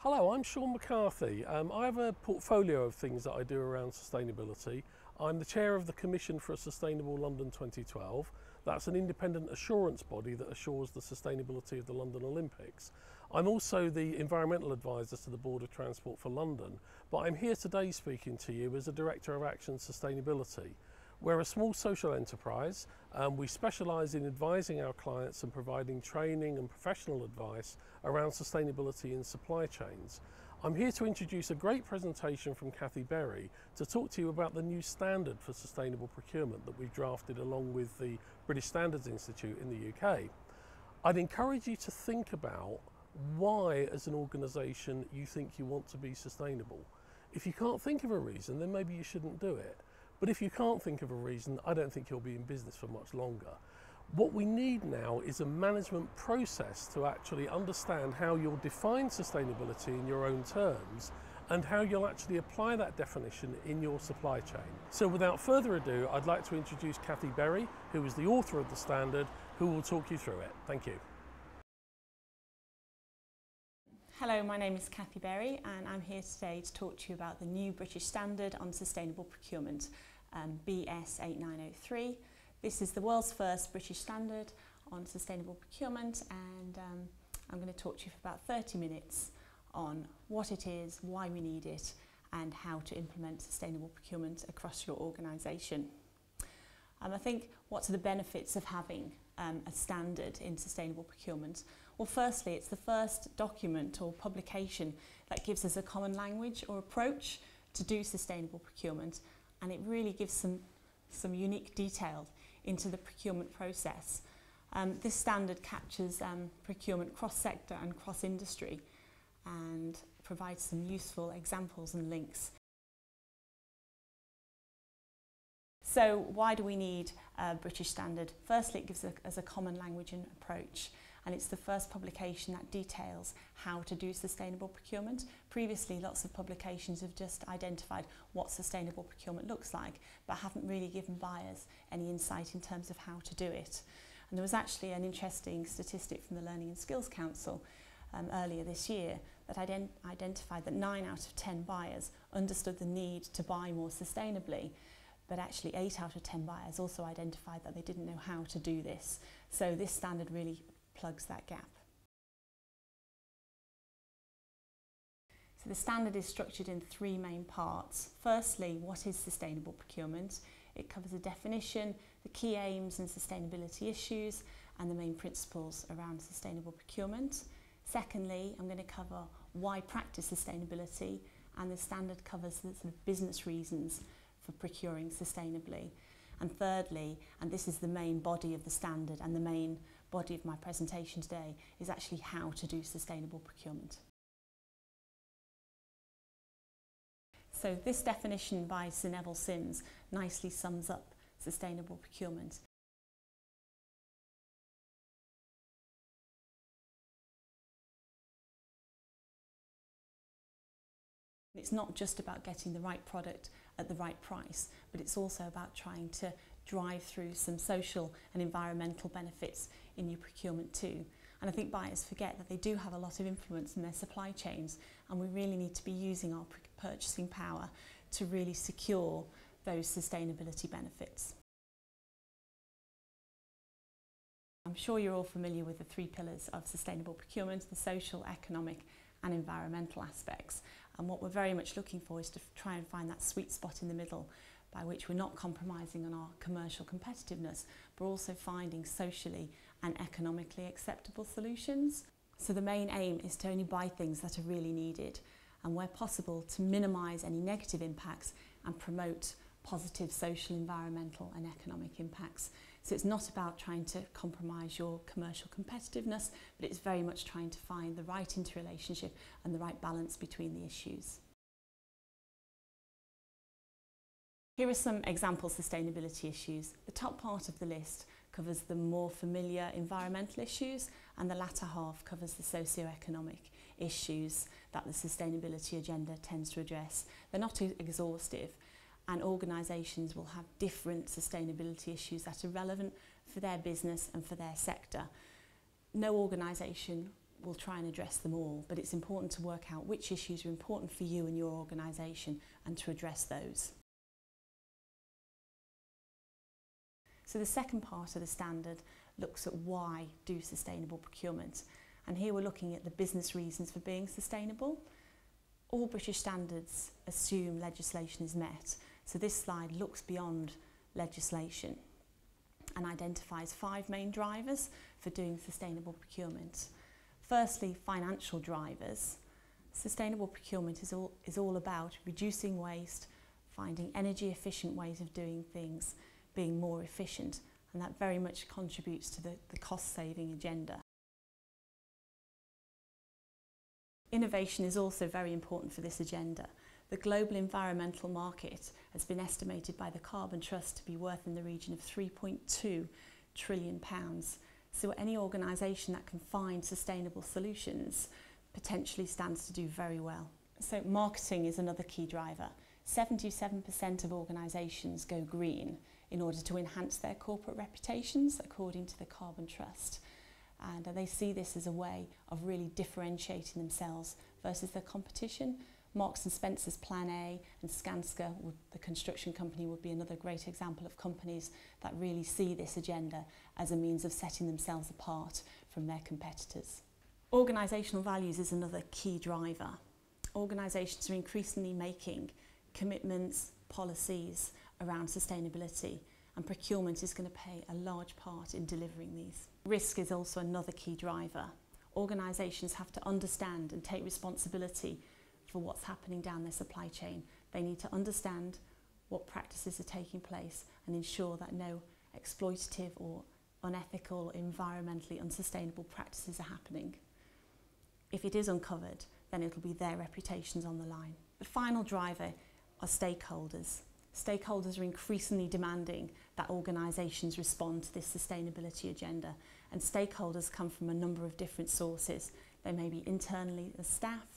Hello, I'm Shaun McCarthy. I have a portfolio of things that I do around sustainability. I'm the chair of the Commission for a Sustainable London 2012. That's an independent assurance body that assures the sustainability of the London Olympics. I'm also the environmental advisor to the Board of Transport for London, but I'm here today speaking to you as a director of Action Sustainability. We're a small social enterprise. We specialise in advising our clients and providing training and professional advice around sustainability in supply chains. I'm here to introduce a great presentation from Cathy to talk to you about the new standard for sustainable procurement that we've drafted along with the British Standards Institute in the UK. I'd encourage you to think about why, as an organisation, you think you want to be sustainable. If you can't think of a reason, then maybe you shouldn't do it. But if you can't think of a reason, I don't think you'll be in business for much longer. What we need now is a management process to actually understand how you'll define sustainability in your own terms and how you'll actually apply that definition in your supply chain. So without further ado, I'd like to introduce Cathy, who is the author of the standard, who will talk you through it. Thank you. Hello, my name is Cathy and I'm here today to talk to you about the new British Standard on Sustainable Procurement, BS 8903. This is the world's first British standard on sustainable procurement, and I'm going to talk to you for about 30 minutes on what it is, why we need it, and how to implement sustainable procurement across your organisation. I think, what are the benefits of having a standard in sustainable procurement? Well, firstly, it's the first document or publication that gives us a common language or approach to do sustainable procurement, and it really gives some unique detail into the procurement process. This standard captures procurement cross-sector and cross-industry and provides some useful examples and links. So why do we need a British standard? Firstly, it gives us a common language and approach, and it's the first publication that details how to do sustainable procurement. Previously, lots of publications have just identified what sustainable procurement looks like, but haven't really given buyers any insight in terms of how to do it. And there was actually an interesting statistic from the Learning and Skills Council earlier this year that identified that 9 out of 10 buyers understood the need to buy more sustainably. But actually 8 out of 10 buyers also identified that they didn't know how to do this. So this standard really plugs that gap. So the standard is structured in 3 main parts. Firstly, what is sustainable procurement? It covers a definition, the key aims and sustainability issues, and the main principles around sustainable procurement. Secondly, I'm going to cover why practice sustainability, and the standard covers the sort of business reasons for procuring sustainably. And thirdly, and this is the main body of the standard and the main body of my presentation today, is actually how to do sustainable procurement. So this definition by Sir Neville Sims nicely sums up sustainable procurement. It's not just about getting the right product at the right price, but it's also about trying to drive through some social and environmental benefits in your procurement too. And I think buyers forget that they do have a lot of influence in their supply chains, and we really need to be using our purchasing power to really secure those sustainability benefits. I'm sure you're all familiar with the 3 pillars of sustainable procurement: the social, economic and environmental aspects. And what we're very much looking for is to try and find that sweet spot in the middle, by which we're not compromising on our commercial competitiveness, but also finding socially and economically acceptable solutions. So the main aim is to only buy things that are really needed, and where possible to minimise any negative impacts and promote positive social, environmental and economic impacts. So it's not about trying to compromise your commercial competitiveness, but it's very much trying to find the right interrelationship and the right balance between the issues. Here are some example sustainability issues. The top part of the list covers the more familiar environmental issues, and the latter half covers the socio-economic issues that the sustainability agenda tends to address. They're not exhaustive, and organisations will have different sustainability issues that are relevant for their business and for their sector. No organisation will try and address them all, but it's important to work out which issues are important for you and your organisation and to address those. So the second part of the standard looks at why do sustainable procurement, and here we're looking at the business reasons for being sustainable. All British standards assume legislation is met, so this slide looks beyond legislation and identifies 5 main drivers for doing sustainable procurement. Firstly, financial drivers. Sustainable procurement is all about reducing waste, finding energy efficient ways of doing things, being more efficient, and that very much contributes to the cost saving agenda. Innovation is also very important for this agenda. The global environmental market has been estimated by the Carbon Trust to be worth in the region of £3.2 trillion. So any organisation that can find sustainable solutions potentially stands to do very well. So marketing is another key driver. 77% of organisations go green in order to enhance their corporate reputations, according to the Carbon Trust. And they see this as a way of really differentiating themselves versus their competition. Marks & Spencer's Plan A and Skanska, the construction company, would be another great example of companies that really see this agenda as a means of setting themselves apart from their competitors. Organisational values is another key driver. Organisations are increasingly making commitments, policies around sustainability, and procurement is going to play a large part in delivering these. Risk is also another key driver. Organisations have to understand and take responsibility for what's happening down their supply chain. They need to understand what practices are taking place and ensure that no exploitative or unethical, environmentally unsustainable practices are happening. If it is uncovered, then it'll be their reputations on the line. The final driver are stakeholders. Stakeholders are increasingly demanding that organisations respond to this sustainability agenda, and stakeholders come from a number of different sources. They may be internally as staff,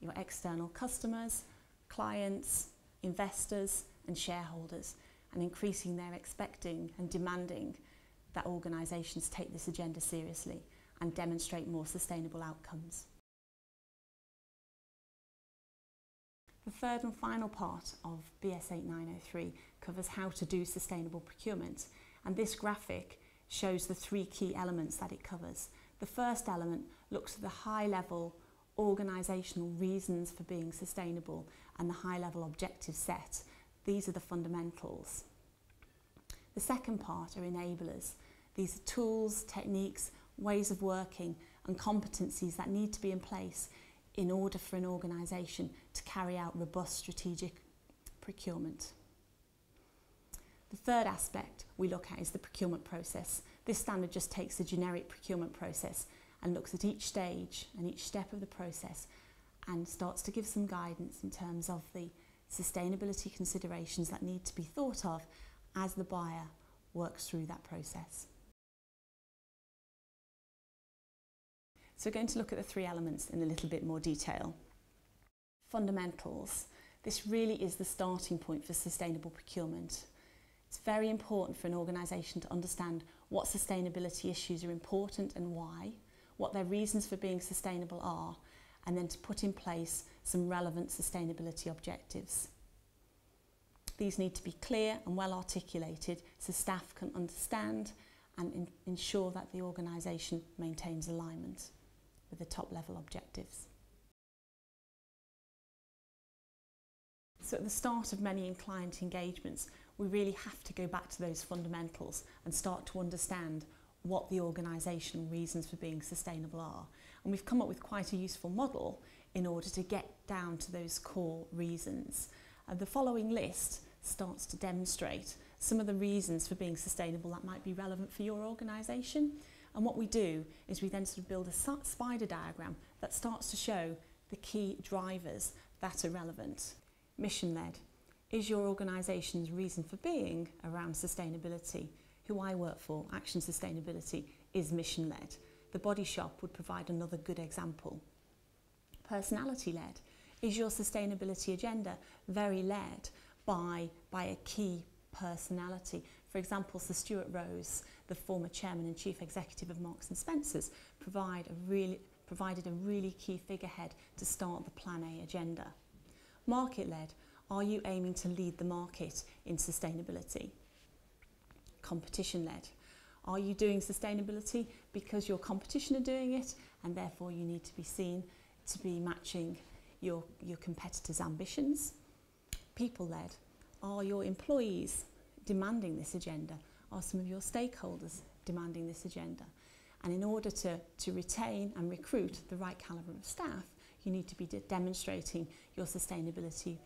your external customers, clients, investors and shareholders, and increasing they're expecting and demanding that organisations take this agenda seriously and demonstrate more sustainable outcomes. The third and final part of BS 8903 covers how to do sustainable procurement, and this graphic shows the 3 key elements that it covers. The first element looks at the high-level organisational reasons for being sustainable and the high-level objectives set. These are the fundamentals. The second part are enablers. These are tools, techniques, ways of working and competencies that need to be in place in order for an organisation to carry out robust strategic procurement. The third aspect we look at is the procurement process. This standard just takes the generic procurement process and looks at each stage and each step of the process and starts to give some guidance in terms of the sustainability considerations that need to be thought of as the buyer works through that process. So we're going to look at the 3 elements in a little bit more detail. Fundamentals. This really is the starting point for sustainable procurement. It's very important for an organisation to understand what sustainability issues are important and why, what their reasons for being sustainable are, and then to put in place some relevant sustainability objectives. These need to be clear and well articulated so staff can understand and ensure that the organisation maintains alignment with the top level objectives. So at the start of many client engagements, we really have to go back to those fundamentals and start to understand what the organisational reasons for being sustainable are. And we've come up with quite a useful model in order to get down to those core reasons. The following list starts to demonstrate some of the reasons for being sustainable that might be relevant for your organisation. And what we do is we then sort of build a spider diagram that starts to show the key drivers that are relevant. Mission-led. Is your organisation's reason for being around sustainability? Who I work for, Action Sustainability, is mission-led. The Body Shop would provide another good example. Personality-led. Is your sustainability agenda very led by a key personality? For example, Sir Stuart Rose, the former chairman and chief executive of Marks & Spencer's, provided a really key figurehead to start the Plan A agenda. Market-led, are you aiming to lead the market in sustainability? Competition-led, are you doing sustainability because your competition are doing it and therefore you need to be seen to be matching your competitors' ambitions? People-led, are your employees demanding this agenda? Are some of your stakeholders demanding this agenda? And in order to retain and recruit the right calibre of staff, you need to be demonstrating your sustainability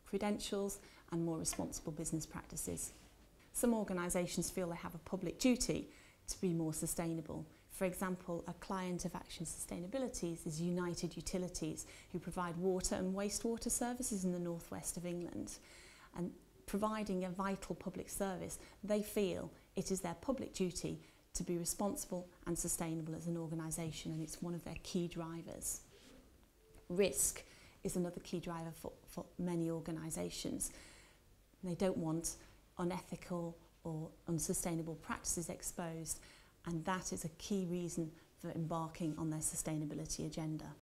credentials and more responsible business practices. Some organisations feel they have a public duty to be more sustainable. For example, a client of Action Sustainability is United Utilities, who provide water and wastewater services in the northwest of England. And providing a vital public service, they feel it is their public duty to be responsible and sustainable as an organisation, and it's one of their key drivers. Risk is another key driver for many organisations. They don't want unethical or unsustainable practices exposed, and that is a key reason for embarking on their sustainability agenda.